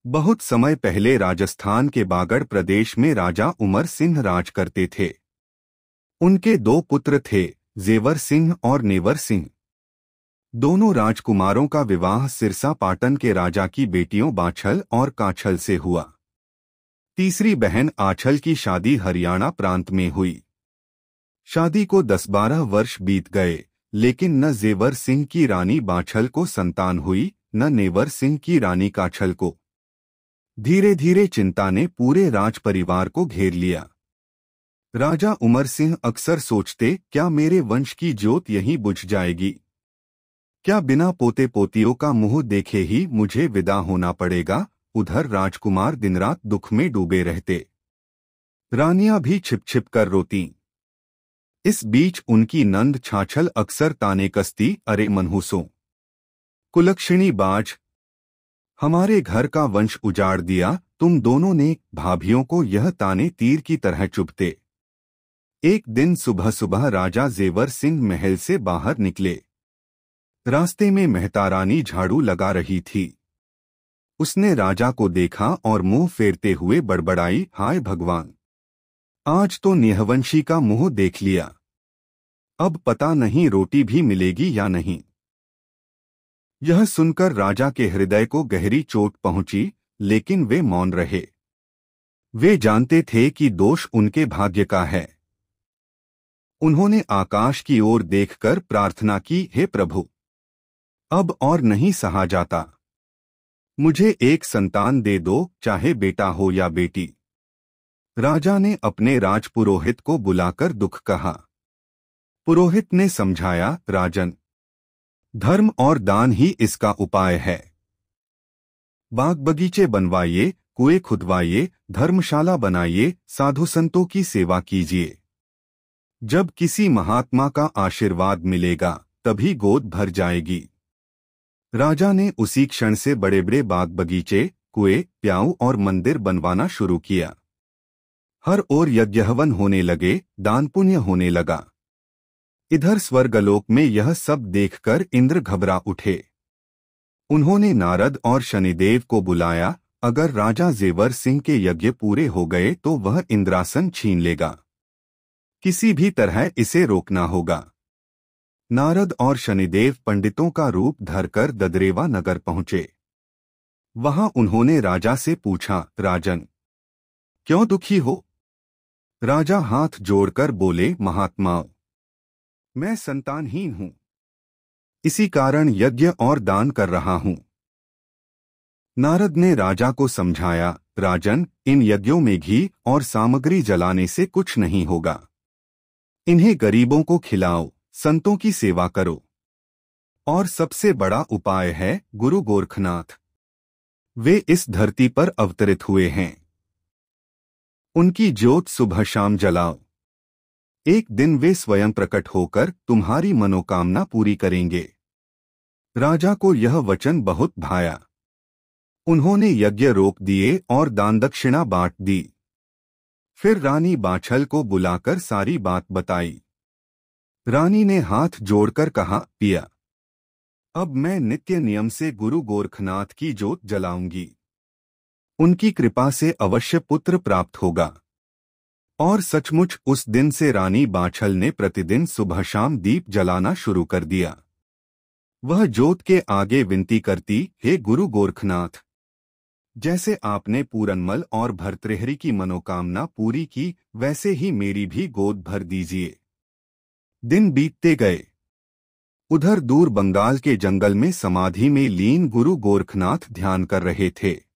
बहुत समय पहले राजस्थान के बागड़ प्रदेश में राजा उमर सिंह राज करते थे। उनके दो पुत्र थे, जेवर सिंह और नेवर सिंह। दोनों राजकुमारों का विवाह सिरसा पाटन के राजा की बेटियों बाछल और काछल से हुआ। तीसरी बहन आछल की शादी हरियाणा प्रांत में हुई। शादी को 10-12 वर्ष बीत गए, लेकिन न जेवर सिंह की रानी बाछल को संतान हुई, न नेवर सिंह की रानी काछल को। धीरे धीरे चिंता ने पूरे राज परिवार को घेर लिया। राजा उमर सिंह अक्सर सोचते, क्या मेरे वंश की ज्योत यहीं बुझ जाएगी? क्या बिना पोते पोतियों का मुंह देखे ही मुझे विदा होना पड़ेगा? उधर राजकुमार दिनरात दुख में डूबे रहते। रानियां भी छिप छिप कर रोतीं। इस बीच उनकी नंद छाछल अक्सर ताने कसती, अरे मनहूसों, कुलक्षणी बाज, हमारे घर का वंश उजाड़ दिया तुम दोनों ने। भाभियों को यह ताने तीर की तरह चुभते। एक दिन सुबह सुबह राजा जेवर सिंह महल से बाहर निकले। रास्ते में मेहता रानी झाड़ू लगा रही थी। उसने राजा को देखा और मुंह फेरते हुए बड़बड़ाई, हाय भगवान, आज तो निहवंशी का मुंह देख लिया। अब पता नहीं रोटी भी मिलेगी या नहीं। यह सुनकर राजा के हृदय को गहरी चोट पहुंची, लेकिन वे मौन रहे। वे जानते थे कि दोष उनके भाग्य का है। उन्होंने आकाश की ओर देखकर प्रार्थना की, हे प्रभु, अब और नहीं सहा जाता। मुझे एक संतान दे दो, चाहे बेटा हो या बेटी। राजा ने अपने राजपुरोहित को बुलाकर दुख कहा। पुरोहित ने समझाया, राजन, धर्म और दान ही इसका उपाय है। बाग बगीचे बनवाइए, कुएं खुदवाइए, धर्मशाला बनाइए, साधु संतों की सेवा कीजिए। जब किसी महात्मा का आशीर्वाद मिलेगा तभी गोद भर जाएगी। राजा ने उसी क्षण से बड़े बड़े बाग बगीचे, कुएं, प्याऊ और मंदिर बनवाना शुरू किया। हर ओर यज्ञ हवन होने लगे, दान पुण्य होने लगा। इधर स्वर्गलोक में यह सब देखकर इंद्र घबरा उठे। उन्होंने नारद और शनिदेव को बुलाया। अगर राजा जेवर सिंह के यज्ञ पूरे हो गए तो वह इंद्रासन छीन लेगा। किसी भी तरह इसे रोकना होगा। नारद और शनिदेव पंडितों का रूप धरकर ददरेवा नगर पहुंचे। वहां उन्होंने राजा से पूछा, राजन, क्यों दुखी हो? राजा हाथ जोड़कर बोले, महात्माओं, मैं संतानहीन हूं। इसी कारण यज्ञ और दान कर रहा हूं। नारद ने राजा को समझाया, राजन, इन यज्ञों में घी और सामग्री जलाने से कुछ नहीं होगा। इन्हें गरीबों को खिलाओ, संतों की सेवा करो। और सबसे बड़ा उपाय है गुरु गोरखनाथ। वे इस धरती पर अवतरित हुए हैं। उनकी ज्योत सुबह शाम जलाओ। एक दिन वे स्वयं प्रकट होकर तुम्हारी मनोकामना पूरी करेंगे। राजा को यह वचन बहुत भाया। उन्होंने यज्ञ रोक दिए और दान दक्षिणा बांट दी। फिर रानी बाछल को बुलाकर सारी बात बताई। रानी ने हाथ जोड़कर कहा, पिया, अब मैं नित्य नियम से गुरु गोरखनाथ की ज्योत जलाऊंगी। उनकी कृपा से अवश्य पुत्र प्राप्त होगा। और सचमुच उस दिन से रानी बाछल ने प्रतिदिन सुबह शाम दीप जलाना शुरू कर दिया। वह ज्योत के आगे विनती करती, हे गुरु गोरखनाथ, जैसे आपने पूरनमल और भर्तृहरि की मनोकामना पूरी की, वैसे ही मेरी भी गोद भर दीजिए। दिन बीतते गए। उधर दूर बंगाल के जंगल में समाधि में लीन गुरु गोरखनाथ ध्यान कर रहे थे।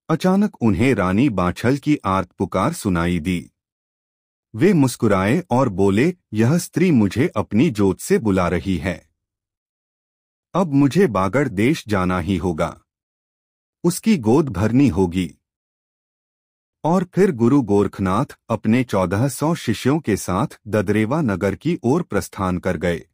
अचानक उन्हें रानी बाछल की आर्त पुकार सुनाई दी। वे मुस्कुराए और बोले, यह स्त्री मुझे अपनी ज्योत से बुला रही है। अब मुझे बागड़ देश जाना ही होगा। उसकी गोद भरनी होगी। और फिर गुरु गोरखनाथ अपने 1400 शिष्यों के साथ ददरेवा नगर की ओर प्रस्थान कर गए।